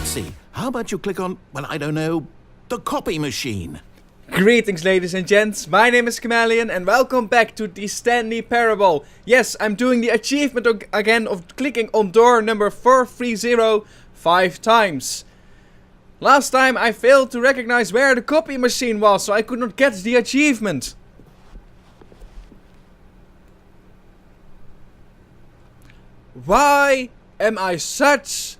Let's see. How about you click on, well, I don't know, the copy machine? Greetings, ladies and gents. My name is Chameleon and welcome back to the Stanley Parable. Yes, I'm doing the achievement again of clicking on door number 430 5 times. Last time I failed to recognize where the copy machine was, so I could not get the achievement. Why am I such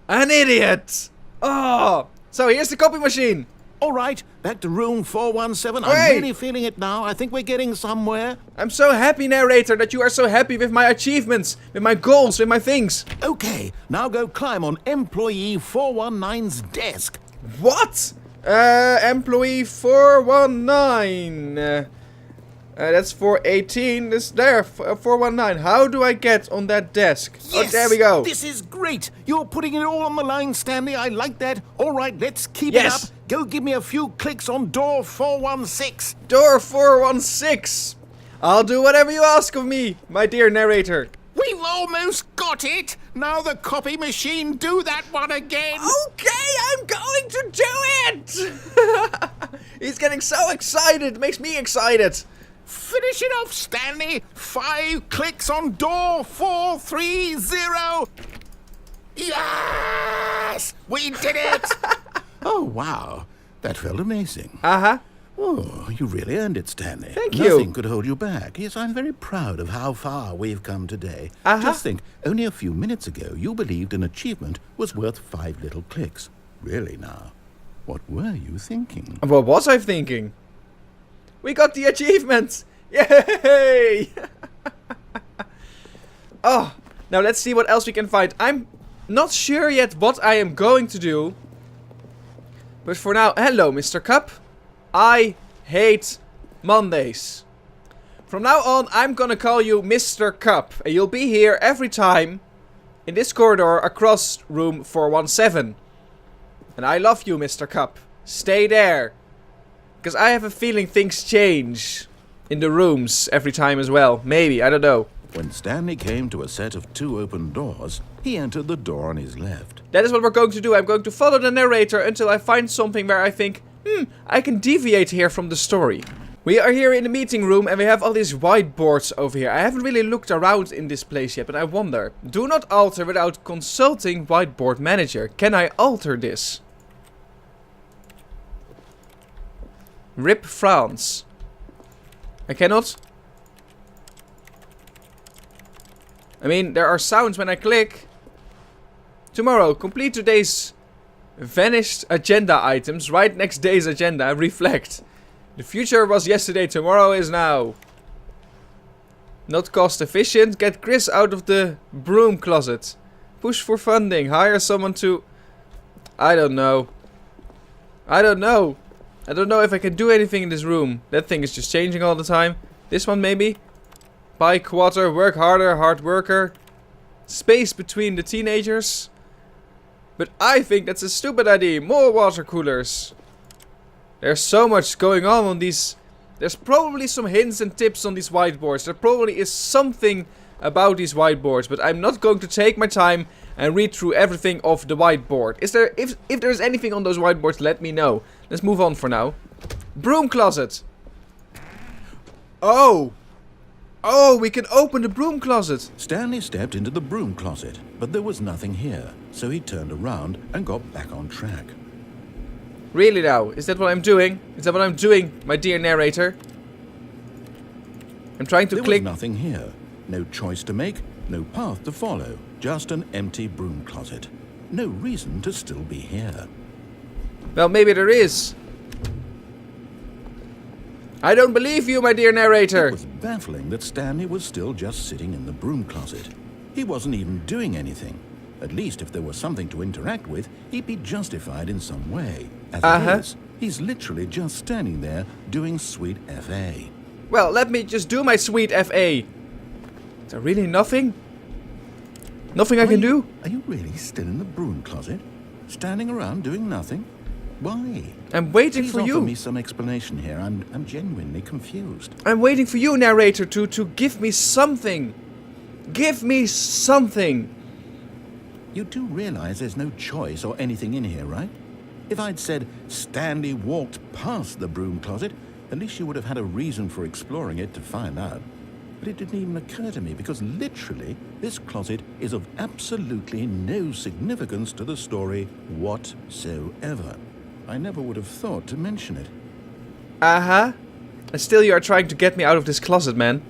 an idiot? Oh, so here's the copy machine. All right, back to room 417. Wait. I'm really feeling it now. I think we're getting somewhere. I'm so happy, narrator, that you are so happy with my achievements, with my goals, with my things. Okay, now go climb on employee 419's desk. What? Employee 419. That's 418. This there, 419. How do I get on that desk? Yes, Oh, there we go. This is great. You're putting it all on the line, Stanley. I like that. All right, let's keep Yes. it up. Go give me a few clicks on door 416. Door 416. I'll do whatever you ask of me, my dear narrator. We've almost got it. Now the copy machine, do that one again. Okay, I'm going to do it. He's getting so excited. Makes me excited. Finish it off, Stanley. 5 clicks on door 430. Yes! We did it! Oh, wow. That felt amazing. Uh-huh. Oh, you really earned it, Stanley. Thank you. Nothing could hold you back. Yes, I'm very proud of how far we've come today. Uh-huh. Just think, only a few minutes ago, you believed an achievement was worth 5 little clicks. Really now, what were you thinking? What was I thinking? We got the achievement! Yay! Oh, now let's see what else we can find. I'm not sure yet what I am going to do. But for now, hello, Mr. Cup. I hate Mondays. From now on, I'm gonna call you Mr. Cup. And you'll be here every time in this corridor across room 417. And I love you, Mr. Cup. Stay there. Because I have a feeling things change in the rooms every time as well. Maybe, I don't know. When Stanley came to a set of 2 open doors, he entered the door on his left. That is what we're going to do. I'm going to follow the narrator until I find something where I think, I can deviate here from the story. We are here in the meeting room and we have all these whiteboards over here. I haven't really looked around in this place yet, but I wonder. Do not alter without consulting whiteboard manager. Can I alter this? Rip France. I cannot. I mean, there are sounds when I click. Tomorrow, complete today's vanished agenda items. Right next day's agenda. Reflect. The future was yesterday, tomorrow is now. Not cost efficient. Get Chris out of the broom closet. Push for funding. Hire someone to... I don't know. I don't know. I don't know if I can do anything in this room. That thing is just changing all the time. This one maybe? Buy quarter, work harder, hard worker. Space between the teenagers. But I think that's a stupid idea. More water coolers. There's so much going on these. There's probably some hints and tips on these whiteboards. There probably is something about these whiteboards. But I'm not going to take my time and read through everything off the whiteboard. Is there, if there's anything on those whiteboards, let me know. Let's move on for now. Broom closet. Oh. Oh, we can open the broom closet. Stanley stepped into the broom closet, but there was nothing here, so he turned around and got back on track. Really now? Is that what I'm doing? Is that what I'm doing, my dear narrator? I'm trying to click. There was nothing here. No choice to make, no path to follow. Just an empty broom closet. No reason to still be here. Well, maybe there is. I don't believe you, my dear narrator. It was baffling that Stanley was still just sitting in the broom closet. He wasn't even doing anything. At least if there was something to interact with, he'd be justified in some way. As it is, he's literally just standing there doing sweet FA. Well, let me just do my sweet FA. Is there really nothing? Nothing I can do? Are you really still in the broom closet? Standing around doing nothing? Why? I'm waiting Please for offer you. me some explanation here. I'm genuinely confused. I'm waiting for you, narrator, to give me something. Give me something. You do realize there's no choice or anything in here, right? If I'd said Stanley walked past the broom closet, at least you would have had a reason for exploring it to find out. But it didn't even occur to me because literally this closet is of absolutely no significance to the story whatsoever. I never would have thought to mention it. Uh-huh. And still you are trying to get me out of this closet, man.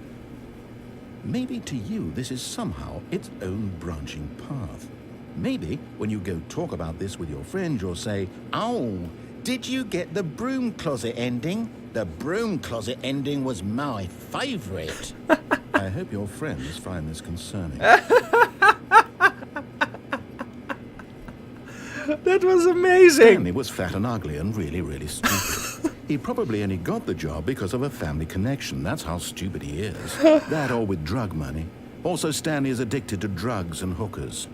Maybe to you this is somehow its own branching path. Maybe when you go talk about this with your friend, you'll say, "Oh, did you get the broom closet ending? The broom closet ending was my favorite." I hope your friends find this concerning. That was amazing. Stanley was fat and ugly and really, really stupid. He probably only got the job because of a family connection. That's how stupid he is. That or with drug money. Also, Stanley is addicted to drugs and hookers.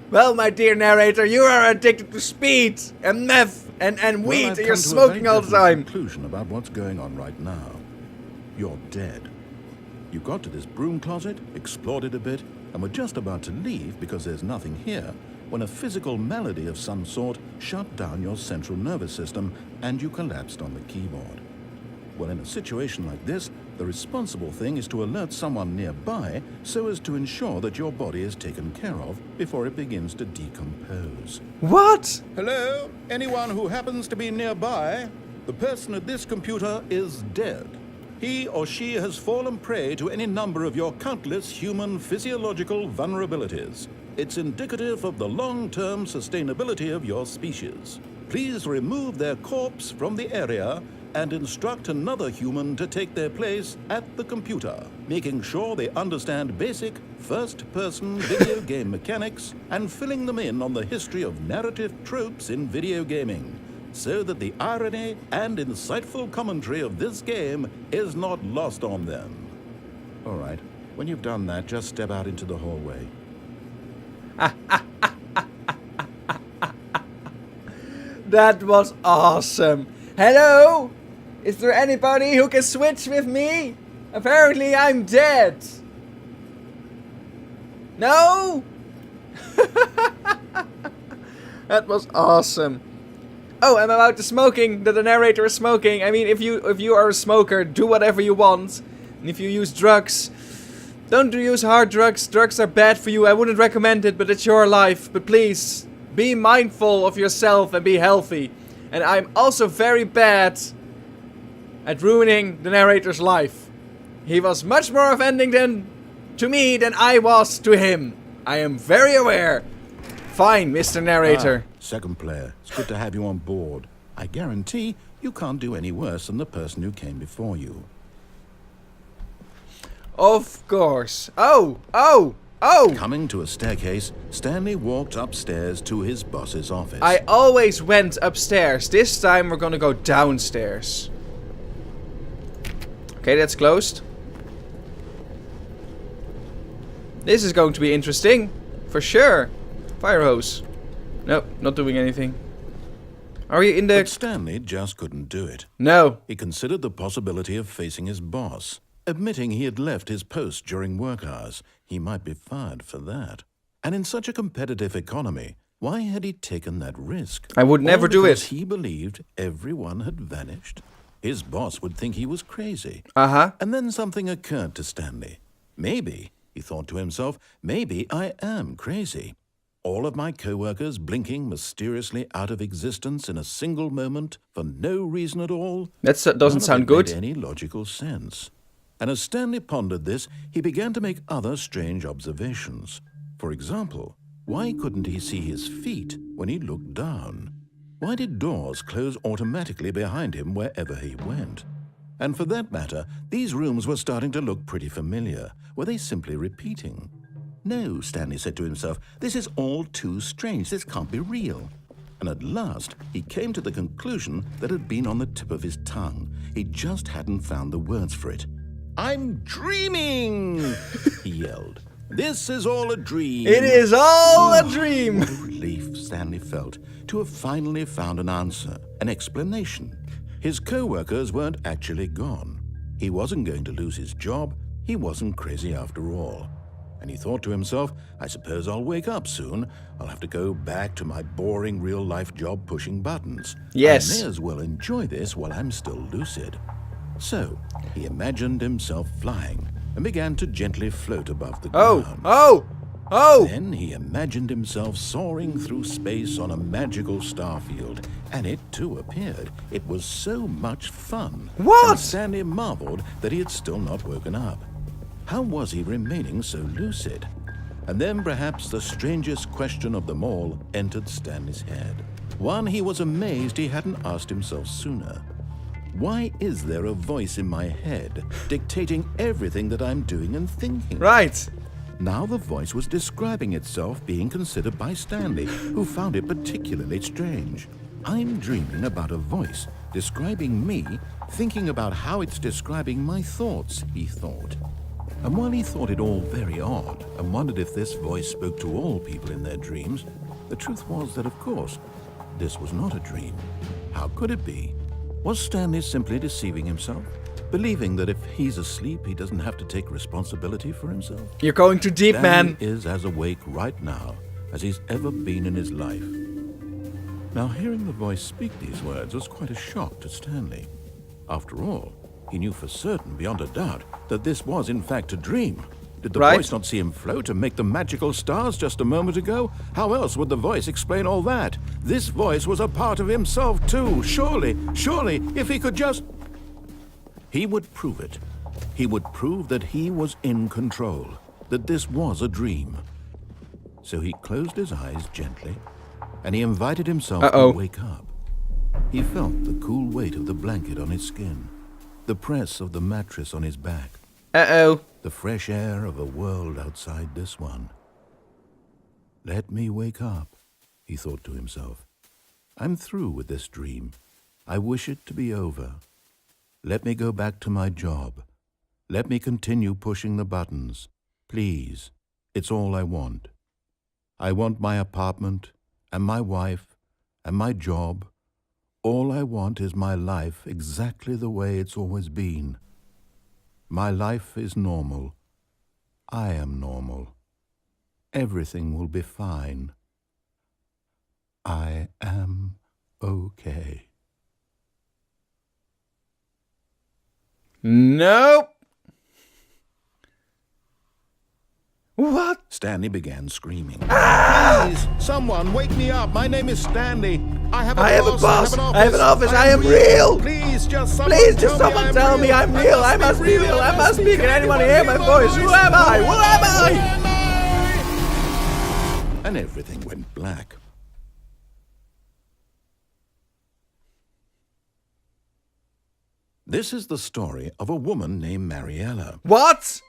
Well, my dear narrator, you are addicted to speed and meth and weed. I've And you're come to a smoking all the very time. definite conclusion about what's going on right now. You're dead. You got to this broom closet, explored it a bit, and were just about to leave because there's nothing here, when a physical malady of some sort shut down your central nervous system and you collapsed on the keyboard. Well, in a situation like this, the responsible thing is to alert someone nearby so as to ensure that your body is taken care of before it begins to decompose. What? Hello? Anyone who happens to be nearby? The person at this computer is dead. He or she has fallen prey to any number of your countless human physiological vulnerabilities. It's indicative of the long-term sustainability of your species. Please remove their corpse from the area and instruct another human to take their place at the computer, making sure they understand basic first-person video game mechanics and filling them in on the history of narrative tropes in video gaming, so that the irony and insightful commentary of this game is not lost on them. All right, when you've done that, just step out into the hallway. That was awesome. Hello? Is there anybody who can switch with me? Apparently I'm dead. No? That was awesome. Oh, I'm about the smoking that the narrator is smoking. I mean, if you are a smoker, do whatever you want. And if you use drugs, don't use hard drugs. Drugs are bad for you. I wouldn't recommend it, but it's your life. But please, be mindful of yourself and be healthy. And I'm also very bad at ruining the narrator's life. He was much more offending to me than I was to him. I am very aware. Fine, Mr. Narrator. Second player, it's good to have you on board. I guarantee you can't do any worse than the person who came before you. Of course. Oh! Coming to a staircase, Stanley walked upstairs to his boss's office. I always went upstairs. This time we're gonna go downstairs. Okay, that's closed. This is going to be interesting. For sure. Fire hose. Nope, not doing anything. Are you in the... But Stanley just couldn't do it. No. He considered the possibility of facing his boss. Admitting he had left his post during work hours, he might be fired for that. And in such a competitive economy, why had he taken that risk? I would never do it. Because he believed everyone had vanished. His boss would think he was crazy. Uh-huh. And then something occurred to Stanley. Maybe, he thought to himself, maybe I am crazy. All of my co-workers blinking mysteriously out of existence in a single moment for no reason at all. That doesn't sound good. Made any logical sense. And as Stanley pondered this, he began to make other strange observations. For example, why couldn't he see his feet when he looked down? Why did doors close automatically behind him wherever he went? And for that matter, these rooms were starting to look pretty familiar. Were they simply repeating? No, Stanley said to himself, this is all too strange. This can't be real. And at last, he came to the conclusion that had been on the tip of his tongue. He just hadn't found the words for it. I'm dreaming, he yelled. This is all a dream. It is all a dream. What a relief Stanley felt to have finally found an answer, an explanation. His co-workers weren't actually gone. He wasn't going to lose his job. He wasn't crazy after all. And he thought to himself, I suppose I'll wake up soon. I'll have to go back to my boring real-life job pushing buttons. Yes. I may as well enjoy this while I'm still lucid. So, he imagined himself flying and began to gently float above the ground. Oh! Then he imagined himself soaring through space on a magical starfield, and it too appeared. It was so much fun. What? And Stanley marveled that he had still not woken up. How was he remaining so lucid? And then perhaps the strangest question of them all entered Stanley's head. One he was amazed he hadn't asked himself sooner. Why is there a voice in my head dictating everything that I'm doing and thinking? Right. Now the voice was describing itself being considered by Stanley, who found it particularly strange. I'm dreaming about a voice describing me, thinking about how it's describing my thoughts, he thought. And while he thought it all very odd and wondered if this voice spoke to all people in their dreams, the truth was that, of course, this was not a dream. How could it be? Was Stanley simply deceiving himself? Believing that if he's asleep, he doesn't have to take responsibility for himself? You're going too deep, Stanley man. is as awake right now as he's ever been in his life. Now, hearing the voice speak these words was quite a shock to Stanley. After all, he knew for certain, beyond a doubt, that this was in fact a dream. Did the voice not see him float and make the magical stars just a moment ago? How else would the voice explain all that? This voice was a part of himself too. Surely, if he could just... He would prove it. He would prove that he was in control, that this was a dream. So he closed his eyes gently, and he invited himself to wake up. He felt the cool weight of the blanket on his skin, the press of the mattress on his back, the fresh air of a world outside this one. Let me wake up, he thought to himself. I'm through with this dream. I wish it to be over. Let me go back to my job. Let me continue pushing the buttons. Please, it's all I want. I want my apartment, and my wife, and my job. All I want is my life exactly the way it's always been. My life is normal. I am normal. Everything will be fine. I am okay. Nope. What? Stanley began screaming. Please, someone wake me up. My name is Stanley. I have a boss. I have an office. I am real. Please, just someone tell me I'm real. I must be real. I must be. Can anyone hear my voice? Who am I? Who am I? And everything went black. This is the story of a woman named Mariella. What?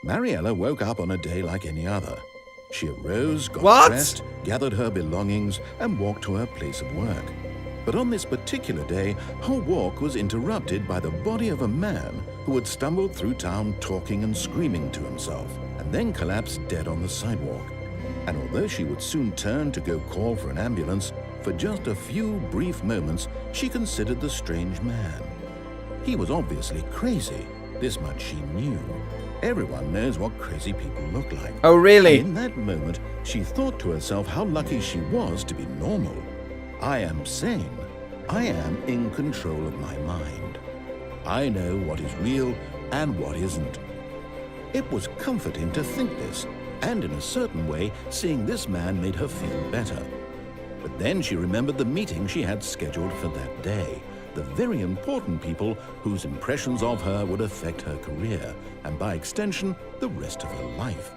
Mariella woke up on a day like any other. She arose, got dressed, gathered her belongings, and walked to her place of work. But on this particular day, her walk was interrupted by the body of a man who had stumbled through town talking and screaming to himself, and then collapsed dead on the sidewalk. And although she would soon turn to go call for an ambulance, for just a few brief moments, she considered the strange man. He was obviously crazy. This much she knew. Everyone knows what crazy people look like. Oh, really? And in that moment, she thought to herself how lucky she was to be normal. I am sane. I am in control of my mind. I know what is real and what isn't. It was comforting to think this, and in a certain way, seeing this man made her feel better. But then she remembered the meeting she had scheduled for that day. The very important people whose impressions of her would affect her career, and by extension, the rest of her life.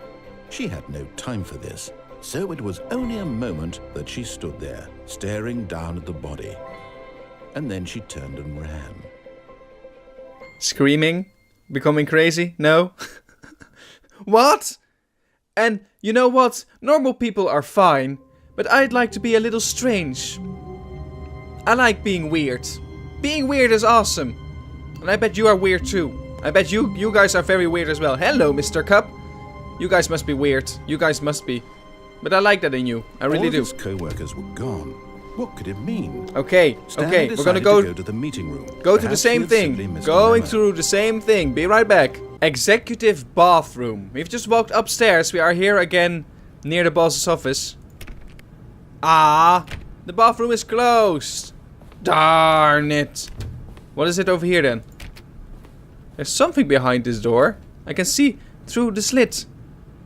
She had no time for this, so it was only a moment that she stood there, staring down at the body. And then she turned and ran. Screaming? Becoming crazy? No? What? And you know what? Normal people are fine, but I'd like to be a little strange. I like being weird. Being weird is awesome. And I bet you are weird too. I bet you guys are very weird as well. Hello, Mr. Cup. You guys must be weird. You guys must be. But I like that in you. I really do. All of his co-workers were gone. What could it mean? Okay, Stanley we're gonna go to the meeting room. Go to the same thing. Going through the same thing. Be right back. Executive bathroom. We've just walked upstairs. We are here again near the boss's office. Ah, the bathroom is closed. Darn it. What is it over here then? There's something behind this door. I can see through the slit.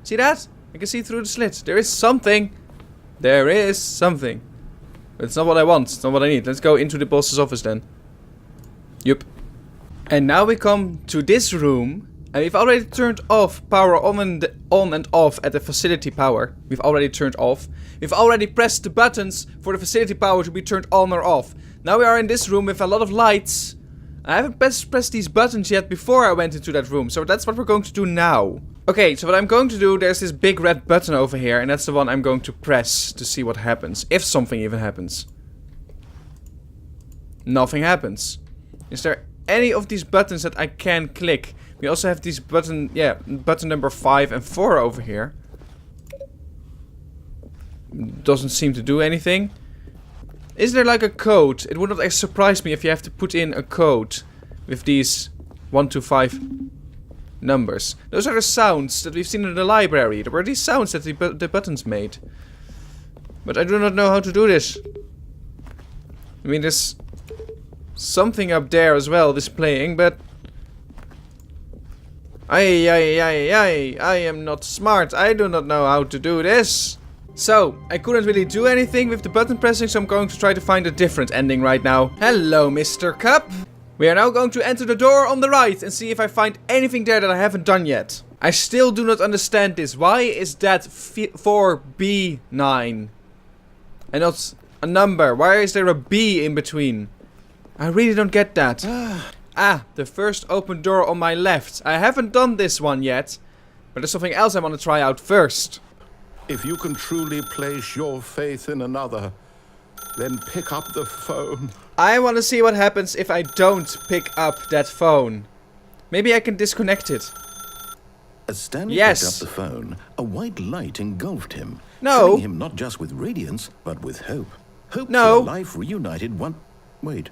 See that? I can see through the slit. There is something. There is something. But it's not what I want. It's not what I need. Let's go into the boss's office then. Yup. And now we come to this room. And we've already turned off power on and off at the facility power. We've already turned off. We've already pressed the buttons for the facility power to be turned on or off. Now we are in this room with a lot of lights. I haven't pressed these buttons yet before I went into that room. So that's what we're going to do now. Okay, so what I'm going to do, there's this big red button over here. And that's the one I'm going to press to see what happens. If something even happens. Nothing happens. Is there any of these buttons that I can click? We also have these button number 5 and 4 over here. Doesn't seem to do anything. Is there like a code? It would not surprise me if you have to put in a code with these 1 to 5 numbers. Those are the sounds that we've seen in the library. There were these sounds that the buttons made. But I do not know how to do this. I mean, there's something up there as well displaying, but I am not smart. I do not know how to do this. So, I couldn't really do anything with the button pressing, so I'm going to try to find a different ending right now. Hello, Mr. Cup. We are now going to enter the door on the right and see if I find anything there that I haven't done yet. I still do not understand this. Why is that 4B9? And not a number. Why is there a B in between? I really don't get that. Ah, the first open door on my left. I haven't done this one yet, but there's something else I want to try out first. If you can truly place your faith in another, then pick up the phone. I want to see what happens if I don't pick up that phone. Maybe I can disconnect it. As Stanley picked up the phone, a white light engulfed him. No. Filling him not just with radiance, but with hope. Hope for a life reunited one... Wait.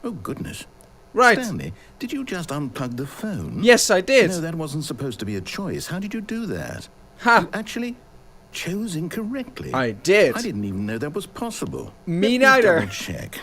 Oh, goodness. Right. Stanley, did you just unplug the phone? Yes, I did. No, that wasn't supposed to be a choice. How did you do that? Ha! You actually chose incorrectly. I did. I didn't even know that was possible. Me neither. Double check.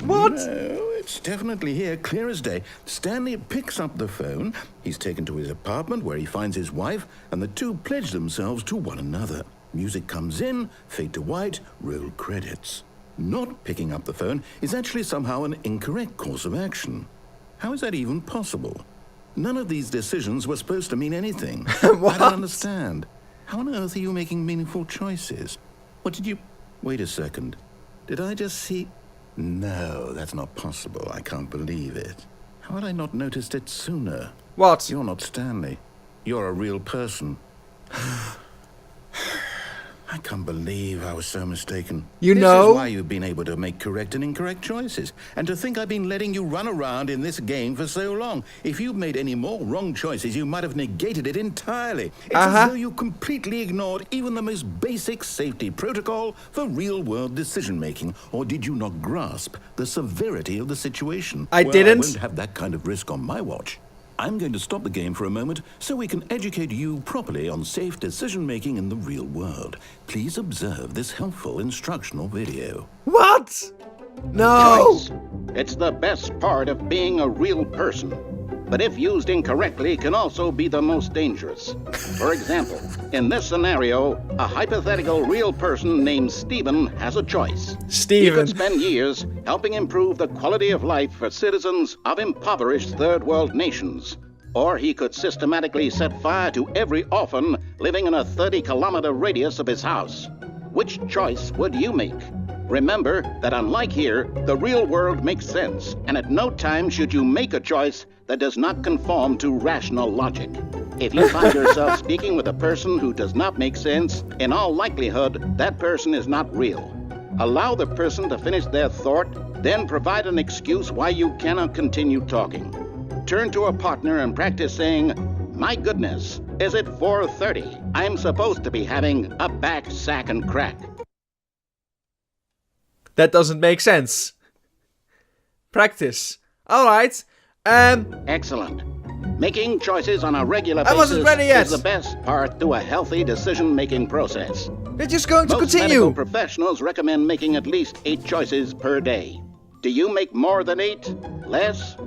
What? No, it's definitely here, clear as day. Stanley picks up the phone. He's taken to his apartment where he finds his wife, and the two pledge themselves to one another. Music comes in, fade to white, roll credits. Not picking up the phone is actually somehow an incorrect course of action. How is that even possible? None of these decisions were supposed to mean anything. What? I don't understand. How on earth are you making meaningful choices? What did you... Wait a second. Did I just see... No, that's not possible. I can't believe it. How had I not noticed it sooner? What? You're not Stanley. You're a real person. I can't believe I was so mistaken. You This know? is why you've been able to make correct and incorrect choices. And to think I've been letting you run around in this game for so long. If you'd made any more wrong choices, you might have negated it entirely. It's as though you completely ignored even the most basic safety protocol for real-world decision-making. Or did you not grasp the severity of the situation? I didn't. I won't have that kind of risk on my watch. I'm going to stop the game for a moment so we can educate you properly on safe decision-making in the real world. Please observe this helpful instructional video. What? No! Choice. It's the best part of being a real person. But if used incorrectly, can also be the most dangerous. For example, in this scenario, a hypothetical real person named Stephen has a choice. He could spend years helping improve the quality of life for citizens of impoverished third world nations. Or he could systematically set fire to every orphan living in a 30-kilometer radius of his house. Which choice would you make? Remember that unlike here, the real world makes sense, and at no time should you make a choice that does not conform to rational logic. If you find yourself speaking with a person who does not make sense, in all likelihood, that person is not real. Allow the person to finish their thought, then provide an excuse why you cannot continue talking. Turn to a partner and practice saying, "My goodness, is it 4:30? I'm supposed to be having a back, sack, and crack." That doesn't make sense. Practice. Alright. Excellent. Making choices on a regular I wasn't basis ready yet. is the best part to a healthy decision-making process. We're just going to Most continue. medical professionals recommend making at least 8 choices per day. Do you make more than 8? Less?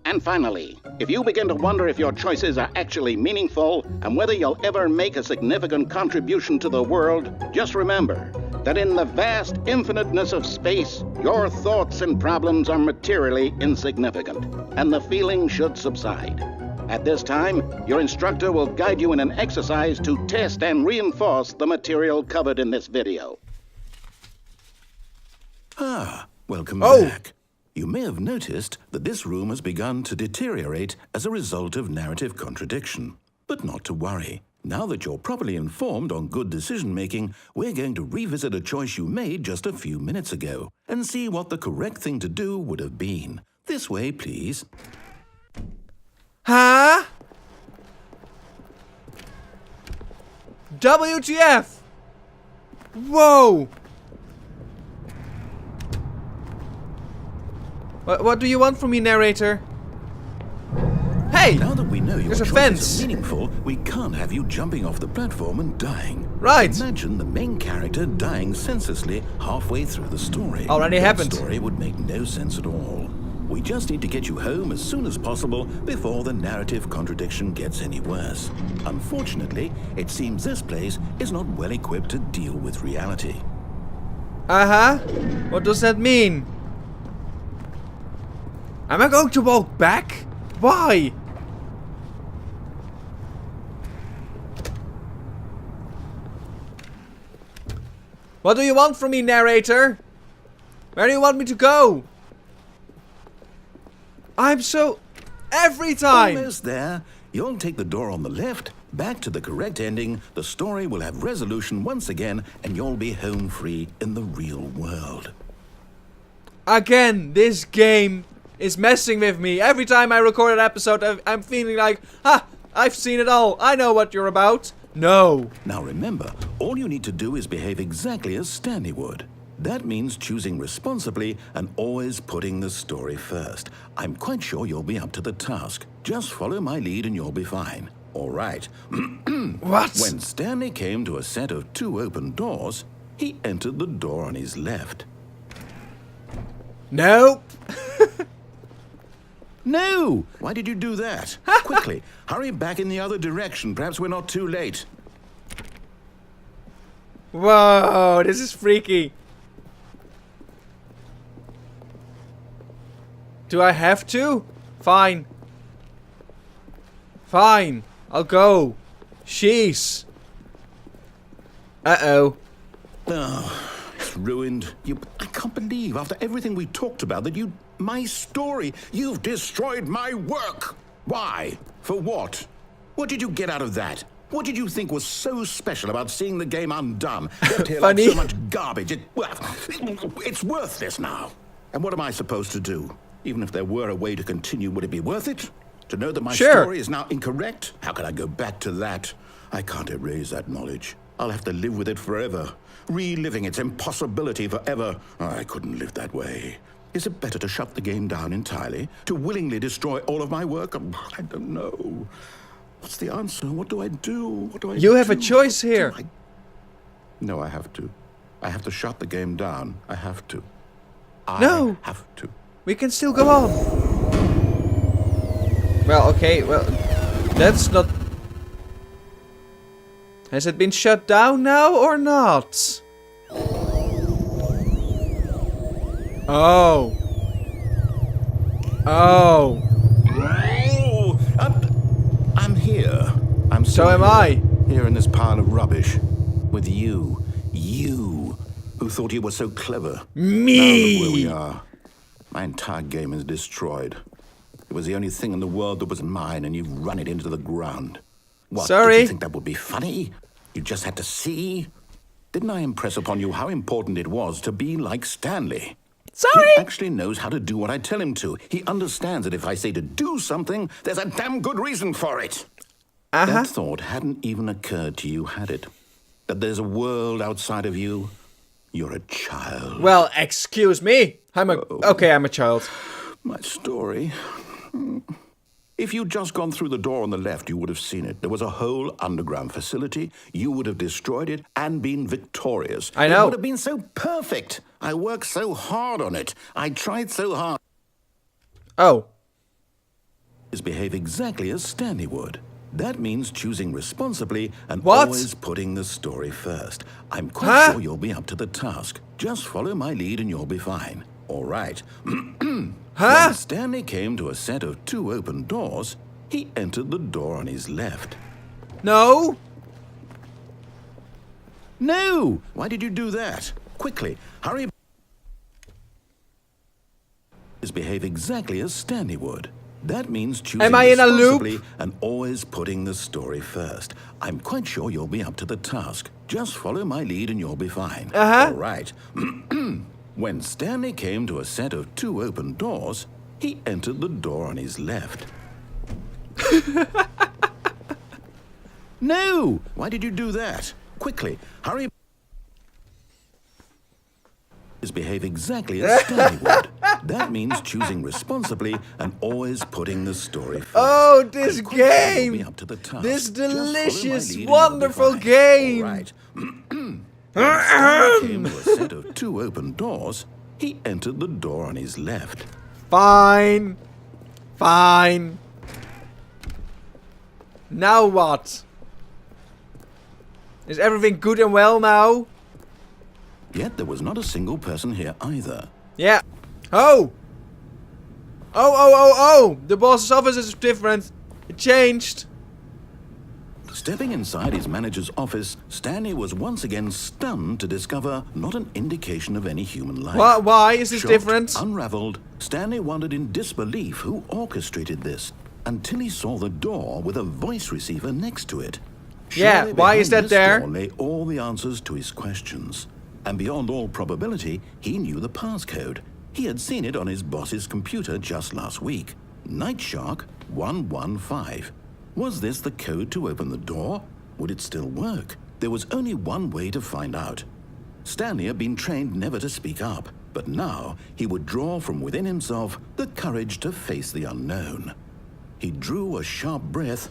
And finally, if you begin to wonder if your choices are actually meaningful and whether you'll ever make a significant contribution to the world, just remember that in the vast infiniteness of space, your thoughts and problems are materially insignificant, and the feeling should subside. At this time, your instructor will guide you in an exercise to test and reinforce the material covered in this video. Ah, welcome Oh. back. You may have noticed that this room has begun to deteriorate as a result of narrative contradiction. But not to worry. Now that you're properly informed on good decision-making, we're going to revisit a choice you made just a few minutes ago and see what the correct thing to do would have been. This way, please. Huh? WTF? Whoa! What do you want from me, narrator? Hey! Now that we know your There's a choices fence. are meaningful, we can't have you jumping off the platform and dying. Right. Imagine the main character dying senselessly halfway through the story. Already That happened. story would make no sense at all. We just need to get you home as soon as possible before the narrative contradiction gets any worse. Unfortunately, it seems this place is not well equipped to deal with reality. Uh-huh. What does that mean? Am I going to walk back? Why? What do you want from me, narrator? Where do you want me to go? I'm so... Every time! Almost there. You'll take the door on the left, back to the correct ending, the story will have resolution once again, and you'll be home free in the real world. Again, this game is messing with me. Every time I record an episode, I'm feeling like, ha, I've seen it all. I know what you're about. No. Now remember, all you need to do is behave exactly as Stanley would. That means choosing responsibly and always putting the story first. I'm quite sure you'll be up to the task. Just follow my lead and you'll be fine. All right. What? When Stanley came to a set of 2 open doors, he entered the door on his left. Nope. No! Why did you do that? Quickly, hurry back in the other direction. Perhaps we're not too late. Whoa, this is freaky. Do I have to? Fine. Fine. I'll go. Sheesh. Uh-oh. Oh, it's ruined. I can't believe, after everything we talked about, that you... My story. You've destroyed my work. Why? For what? What did you get out of that? What did you think was so special about seeing the game undone? Left here like Funny. so much garbage. It's worthless now. And what am I supposed to do? Even if there were a way to continue, would it be worth it? To know that my Sure. story is now incorrect? How can I go back to that? I can't erase that knowledge. I'll have to live with it forever. Reliving its impossibility forever. I couldn't live that way. Is it better to shut the game down entirely? To willingly destroy all of my work? I don't know. What's the answer? What do I do? What do I do? You have a choice here. No, I have to. I have to shut the game down. I have to. No. I have to. We can still go on. Well, okay, well, that's not... Has it been shut down now or not? Oh. Oh. Oh, I'm here. I'm So still am here. I. Here in this pile of rubbish. With you. You. Who thought you were so clever. Me. Now look where we are. My entire game is destroyed. It was the only thing in the world that was mine, and you've run it into the ground. What, Sorry. did you think that would be funny? You just had to see? Didn't I impress upon you how important it was to be like Stanley? Sorry. He actually knows how to do what I tell him to. He understands that if I say to do something, there's a damn good reason for it. That thought hadn't even occurred to you, had it? That there's a world outside of you? You're a child. Well, excuse me. I'm a child. My story. If you'd just gone through the door on the left, you would have seen it. There was a whole underground facility. You would have destroyed it and been victorious. I know. It would have been so perfect. I worked so hard on it. I tried so hard. Oh. Behave exactly as Stanley would. That means choosing responsibly and What? always putting the story first. I'm quite sure you'll be up to the task. Just follow my lead and you'll be fine. All right. When Stanley came to a set of 2 open doors, he entered the door on his left. No. No! Why did you do that? Quickly, hurry. Behave exactly as Stanley would. That means choosing Am I in a loop? responsibly and always putting the story first. I'm quite sure you'll be up to the task. Just follow my lead and you'll be fine. All right. When Stanley came to a set of 2 open doors, he entered the door on his left. No! Why did you do that? Quickly, hurry. Behave exactly as Stanley would. That means choosing responsibly and always putting the story first. Oh, this I'm quite sure you'll game! be up to the task. This Just follow my delicious, lead and you'll be wonderful fine. game! All right. When Stanley came to a set of 2 open doors, he entered the door on his left. Fine. Fine. Now what? Is everything good and well now? Yet there was not a single person here either. Yeah. Oh! Oh! The boss's office is different. It changed. Stepping inside his manager's office, Stanley was once again stunned to discover not an indication of any human life. Why is this Shocked, different? Unraveled, Stanley wondered in disbelief who orchestrated this until he saw the door with a voice receiver next to it. Yeah, Surely why is behind that this there? door lay all the answers to his questions. And beyond all probability, he knew the passcode. He had seen it on his boss's computer just last week. Night Shark 115. Was this the code to open the door? Would it still work? There was only one way to find out. Stanley had been trained never to speak up, but now he would draw from within himself the courage to face the unknown. He drew a sharp breath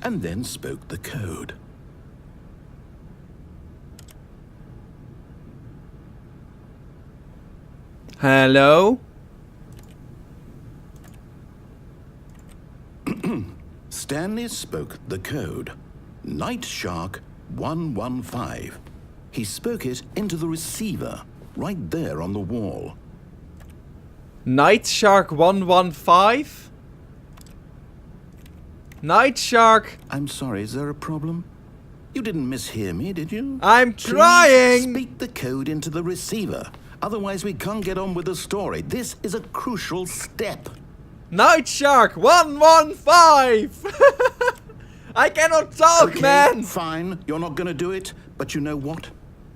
and then spoke the code. Hello? Stanley spoke the code. Night Shark 115. He spoke it into the receiver, right there on the wall. Night Shark 115? Night Shark. I'm sorry, is there a problem? You didn't mishear me, did you? I'm Please trying! speak the code into the receiver. Otherwise, we can't get on with the story. This is a crucial step. Night Shark 115! I cannot talk, Okay, man! fine. You're not going to do it. But you know what?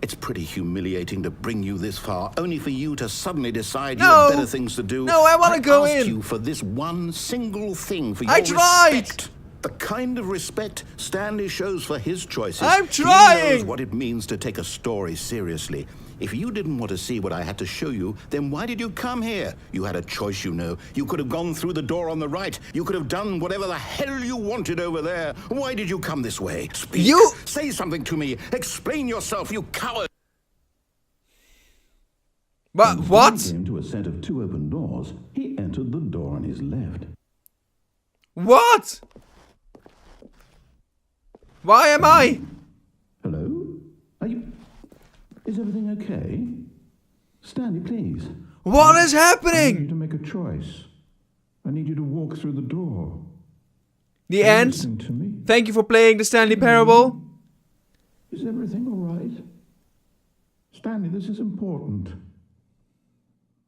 It's pretty humiliating to bring you this far, only for you to suddenly decide you have better things to do. No, I want to go asked in. you for this one single thing, for your I tried. respect. The kind of respect Stanley shows for his choices. I'm He knows trying. what it means to take a story seriously. If you didn't want to see what I had to show you, then why did you come here? You had a choice, you know. You could have gone through the door on the right. You could have done whatever the hell you wanted over there. Why did you come this way? Speak. You- Say something to me. Explain yourself, you coward. But what? Came to a set of 2 open doors. He entered the door on his left. What? Why am I? Hello? Are you... Is everything okay? Stanley, please. What is I need happening? you to make a choice. I need you to walk through the door. The Are you end. listening to me? Thank you for playing the Stanley Parable. Is everything all right? Stanley, this is important.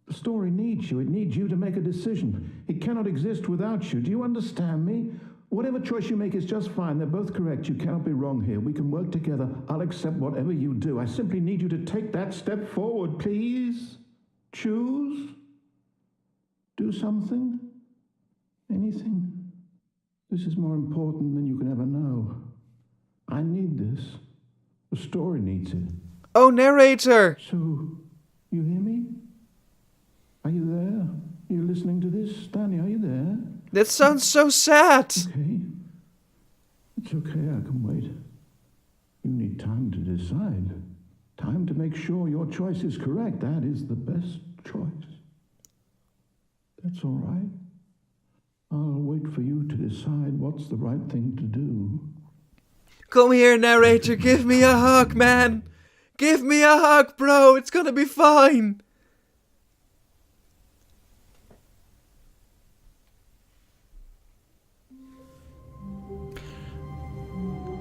The story needs you. It needs you to make a decision. It cannot exist without you. Do you understand me? Whatever choice you make is just fine. They're both correct. You cannot be wrong here. We can work together. I'll accept whatever you do. I simply need you to take that step forward, please. Choose. Do something. Anything. This is more important than you can ever know. I need this. The story needs it. Oh, narrator. So, you hear me? Are you there? Are you listening to this? Stanley, are you there? That sounds so sad. Okay. It's okay, I can wait. You need time to decide. Time to make sure your choice is correct. That is the best choice. That's all right. I'll wait for you to decide what's the right thing to do. Come here, narrator. Give me a hug, man. Give me a hug, bro. It's gonna be fine.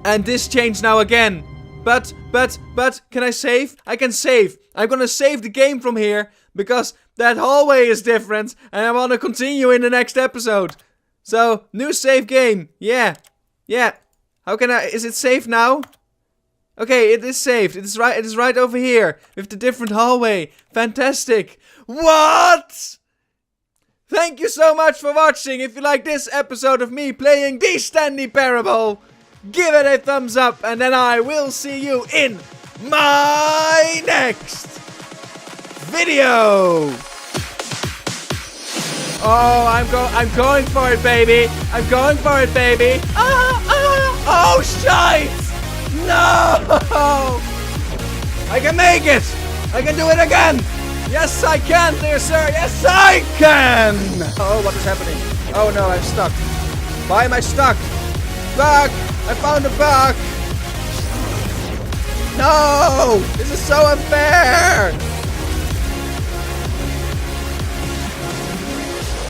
And this changed now again. But, can I save? I can save. I'm gonna save the game from here because that hallway is different and I want to continue in the next episode. So, new save game. Yeah. How can I, is it safe now? Okay, it is saved. It is right over here with the different hallway. Fantastic. What? Thank you so much for watching. If you like this episode of me playing the Stanley Parable, give it a thumbs up, and then I will see you in my next video. Oh, I'm going for it, baby. I'm going for it, baby. Oh, shite! No! I can make it! I can do it again! Yes, I can, dear sir! Yes, I can! Oh, what is happening? Oh no, I'm stuck. Why am I stuck? Bug! I found a bug! No! This is so unfair!